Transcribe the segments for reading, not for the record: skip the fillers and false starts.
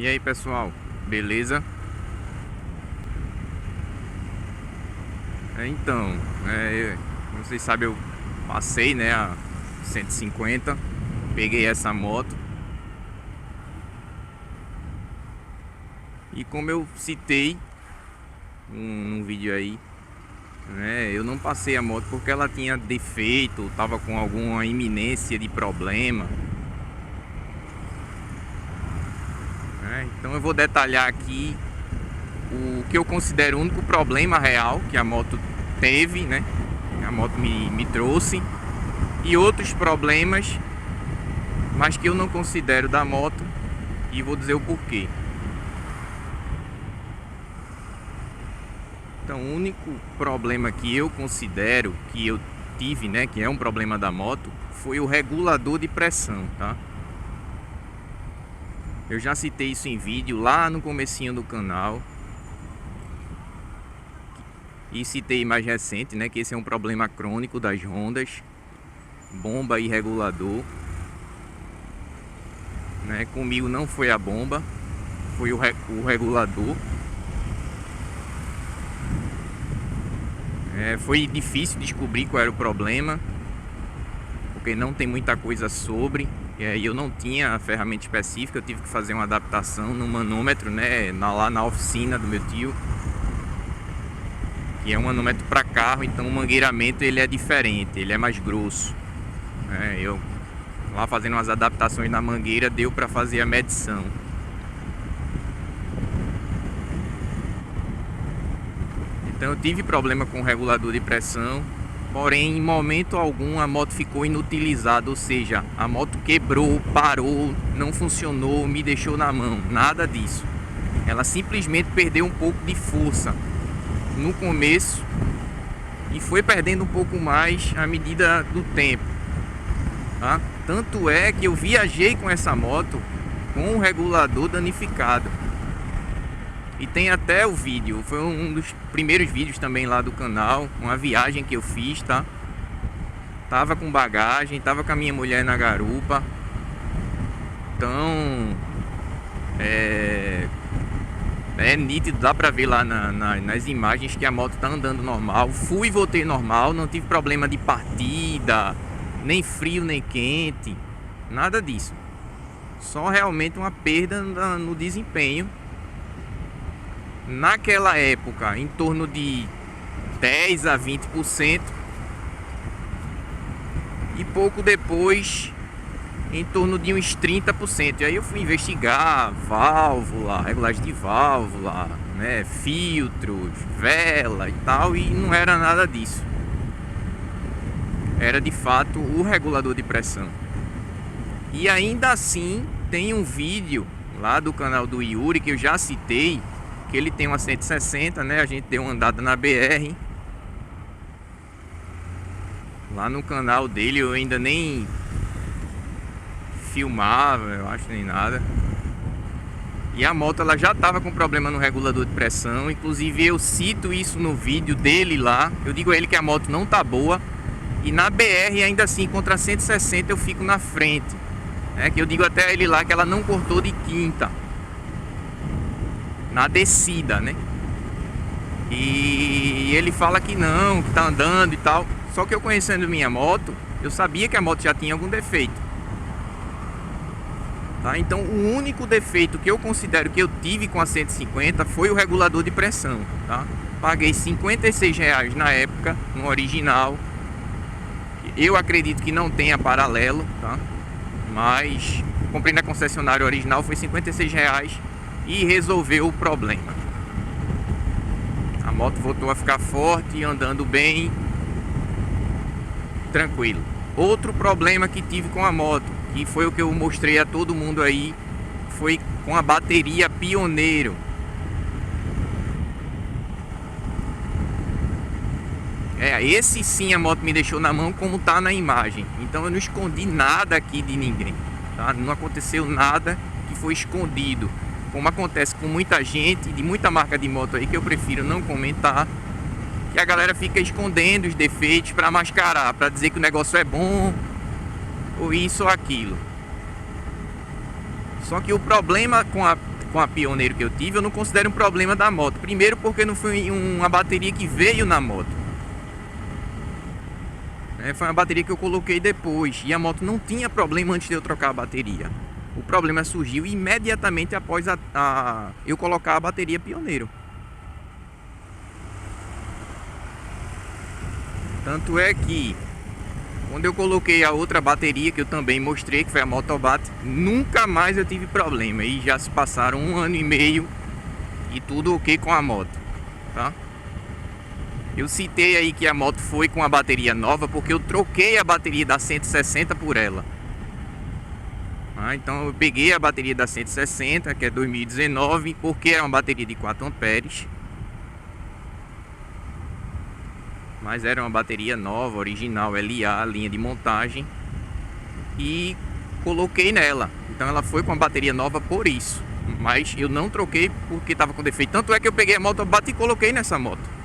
E aí pessoal, beleza? Então, vocês sabem, eu passei, né, a 150, peguei essa moto. E como eu citei num vídeo aí, né, eu não passei a moto porque ela tinha defeito, tava com alguma iminência de problema. Então eu vou detalhar aqui o que eu considero o único problema real que a moto teve, né? A moto me trouxe, e outros problemas, mas que eu não considero da moto, e vou dizer o porquê. Então, o único problema que eu considero que eu tive, né, que é um problema da moto, foi o regulador de pressão, tá? Eu já citei isso em vídeo lá no comecinho do canal. E citei mais recente, né, que esse é um problema crônico das Hondas, bomba e regulador, né? Comigo não foi a bomba, foi o regulador. Foi difícil descobrir qual era o problema, porque não tem muita coisa sobre, e aí eu não tinha a ferramenta específica. Eu tive que fazer uma adaptação no manômetro, né, lá na oficina do meu tio, que é um manômetro para carro, então o mangueiramento ele é diferente, ele é mais grosso. Eu lá fazendo umas adaptações na mangueira deu para fazer a medição. Então eu tive problema com o regulador de pressão, porém em momento algum a moto ficou inutilizada, ou seja, a moto quebrou, parou, não funcionou, me deixou na mão, nada disso. Ela simplesmente perdeu um pouco de força no começo e foi perdendo um pouco mais à medida do tempo, tá? Tanto é que eu viajei com essa moto com o regulador danificado. E tem até o vídeo, foi um dos primeiros vídeos também lá do canal, uma viagem que eu fiz, tá? Tava com bagagem, tava com a minha mulher na garupa. Então é nítido, dá pra ver lá nas imagens que a moto tá andando normal. Fui e voltei normal, não tive problema de partida, nem frio nem quente, nada disso. Só realmente uma perda no desempenho. Naquela época, em torno de 10 a 20%, e pouco depois, em torno de uns 30%. E aí eu fui investigar válvula, regulagem de válvula, né, filtros, vela e tal, e não era nada disso. Era de fato o regulador de pressão. E ainda assim, tem um vídeo lá do canal do Yuri que eu já citei, que ele tem uma 160, né? A gente deu uma andada na BR. Lá no canal dele eu ainda nem filmava, eu acho, nem nada. E a moto ela já estava com problema no regulador de pressão. Inclusive eu cito isso no vídeo dele lá. Eu digo a ele que a moto não tá boa. E na BR ainda assim, contra 160 eu fico na frente. Que eu digo até a ele lá que ela não cortou de quinta na descida, né? E ele fala que não, que tá andando e tal. Só que eu conhecendo minha moto, eu sabia que a moto já tinha algum defeito, tá? Então o único defeito que eu considero que eu tive com a 150 foi o regulador de pressão, tá? Paguei R$56 na época, no original. Eu acredito que não tenha paralelo, tá? Mas comprei na concessionária original, foi R$56 e resolveu o problema. A moto voltou a ficar forte e andando bem, tranquilo. Outro problema que tive com a moto, que foi o que eu mostrei a todo mundo aí, foi com a bateria Pioneiro. Esse sim a moto me deixou na mão, como tá na imagem. Então eu não escondi nada aqui de ninguém, tá? Não aconteceu nada que foi escondido, como acontece com muita gente de muita marca de moto aí, que eu prefiro não comentar, que a galera fica escondendo os defeitos para mascarar, para dizer que o negócio é bom, ou isso ou aquilo. Só que o problema com a Pioneiro que eu tive, eu não considero um problema da moto. Primeiro porque não foi uma bateria que veio na moto. Foi uma bateria que eu coloquei depois. E a moto não tinha problema antes de eu trocar a bateria. O problema surgiu imediatamente após eu colocar a bateria Pioneiro. Tanto é que quando eu coloquei a outra bateria, que eu também mostrei, que foi a Motobat, nunca mais eu tive problema. E já se passaram 1 ano e meio e tudo ok com a moto, tá? Eu citei aí que a moto foi com a bateria nova porque eu troquei a bateria da 160 por ela. Então eu peguei a bateria da 160, que é 2019, porque é uma bateria de 4 amperes. Mas era uma bateria nova, original, LA, linha de montagem. E coloquei nela. Então ela foi com a bateria nova por isso. Mas eu não troquei porque estava com defeito. Tanto é que eu peguei a Motobat e coloquei nessa moto.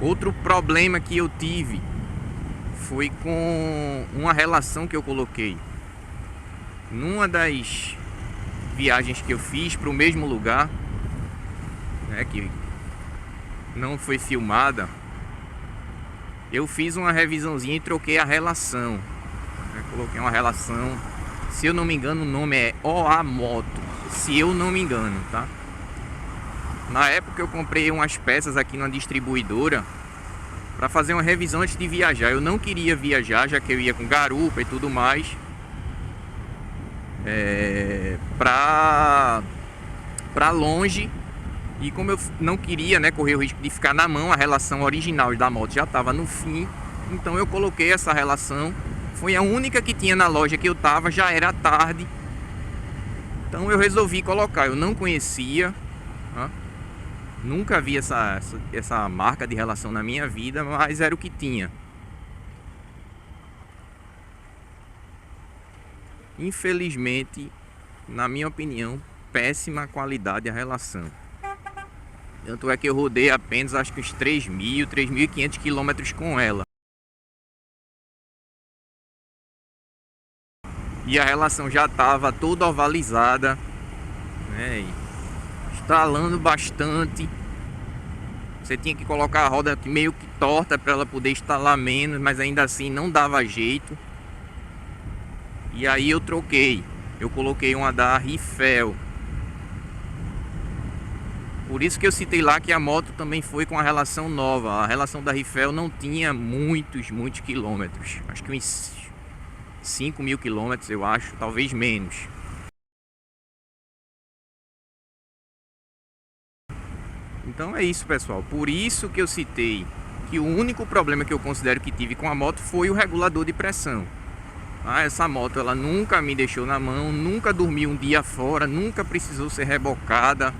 Outro problema que eu tive foi com uma relação que eu coloquei. Numa das viagens que eu fiz para o mesmo lugar, né, que não foi filmada, eu fiz uma revisãozinha e troquei a relação. Coloquei uma relação, se eu não me engano o nome é OA Moto, se eu não me engano, tá? Na época eu comprei umas peças aqui numa distribuidora para fazer uma revisão antes de viajar. Eu não queria viajar, já que eu ia com garupa e tudo mais, pra longe. E como eu não queria, né, correr o risco de ficar na mão, a relação original da moto já estava no fim. Então eu coloquei essa relação. Foi a única que tinha na loja que eu tava, já era tarde. Então eu resolvi colocar. Eu não conhecia, né? Nunca vi essa marca de relação na minha vida, mas era o que tinha. Infelizmente, na minha opinião, péssima qualidade a relação. Tanto é que eu rodei apenas acho que uns 3.500 quilômetros com ela. E a relação já estava toda ovalizada, né? Estralando bastante. Você tinha que colocar a roda meio que torta para ela poder estalar menos, mas ainda assim não dava jeito. E aí eu troquei. Eu coloquei uma da Rifel. Por isso que eu citei lá que a moto também foi com a relação nova. A relação da Rifel não tinha muitos quilômetros. Acho que uns 5.000 quilômetros, eu acho, talvez menos. Então é isso, pessoal. Por isso que eu citei que o único problema que eu considero que tive com a moto foi o regulador de pressão. Essa moto ela nunca me deixou na mão, nunca dormi um dia fora, nunca precisou ser rebocada,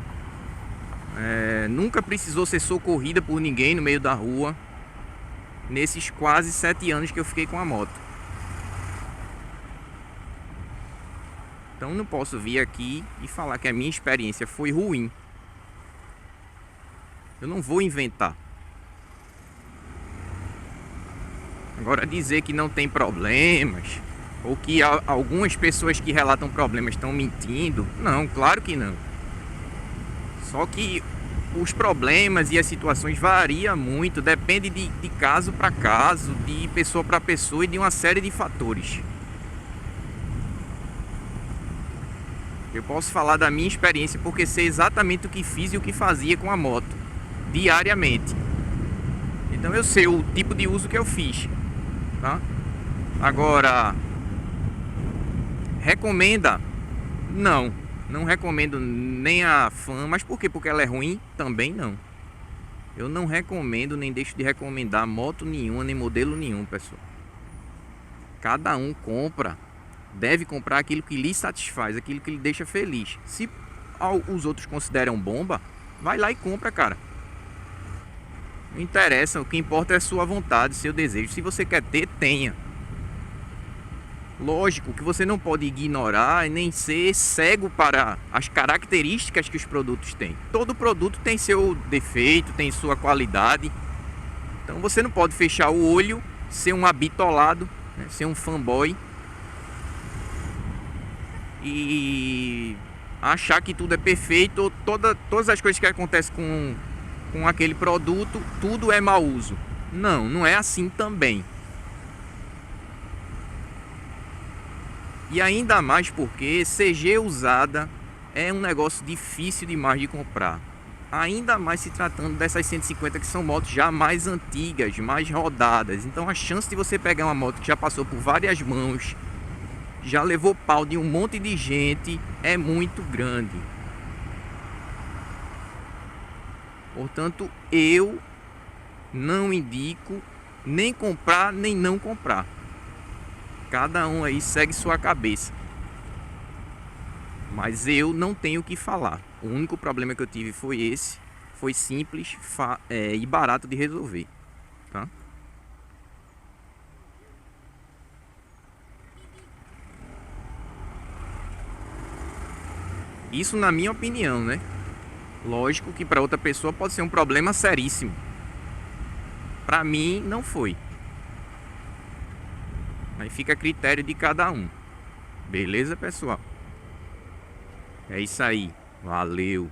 nunca precisou ser socorrida por ninguém no meio da rua, nesses quase 7 anos que eu fiquei com a moto. Então não posso vir aqui e falar que a minha experiência foi ruim. Eu não vou inventar. Agora dizer que não tem problemas, ou que algumas pessoas que relatam problemas estão mentindo, não, claro que não. Só que os problemas e as situações variam muito, depende de caso para caso, de pessoa para pessoa e de uma série de fatores. Eu posso falar da minha experiência porque sei exatamente o que fiz e o que fazia com a moto diariamente. Então eu sei o tipo de uso que eu fiz, tá? Agora, recomenda? Não recomendo nem a Fan. Mas por quê? Porque ela é ruim? Também não. Eu não recomendo nem deixo de recomendar moto nenhuma, nem modelo nenhum, pessoal. Cada um deve comprar aquilo que lhe satisfaz, aquilo que lhe deixa feliz. Se os outros consideram bomba, vai lá e compra, cara. Não interessa, o que importa é a sua vontade, seu desejo. Se você quer ter, tenha. Lógico que você não pode ignorar e nem ser cego para as características que os produtos têm. Todo produto tem seu defeito, tem sua qualidade. Então você não pode fechar o olho, ser um habitolado, né, ser um fanboy e achar que tudo é perfeito, ou todas as coisas que acontecem com aquele produto, tudo é mau uso. Não, não é assim também. E ainda mais porque CG usada é um negócio difícil demais de comprar. Ainda mais se tratando dessas 150 que são motos já mais antigas, mais rodadas. Então a chance de você pegar uma moto que já passou por várias mãos, já levou pau de um monte de gente, é muito grande. Portanto, eu não indico nem comprar nem não comprar. Cada um aí segue sua cabeça. Mas eu não tenho o que falar. O único problema que eu tive foi esse. Foi simples e barato de resolver. Tá? Isso na minha opinião, né? Lógico que para outra pessoa pode ser um problema seríssimo. Para mim não foi. Aí fica a critério de cada um. Beleza, pessoal? É isso aí. Valeu.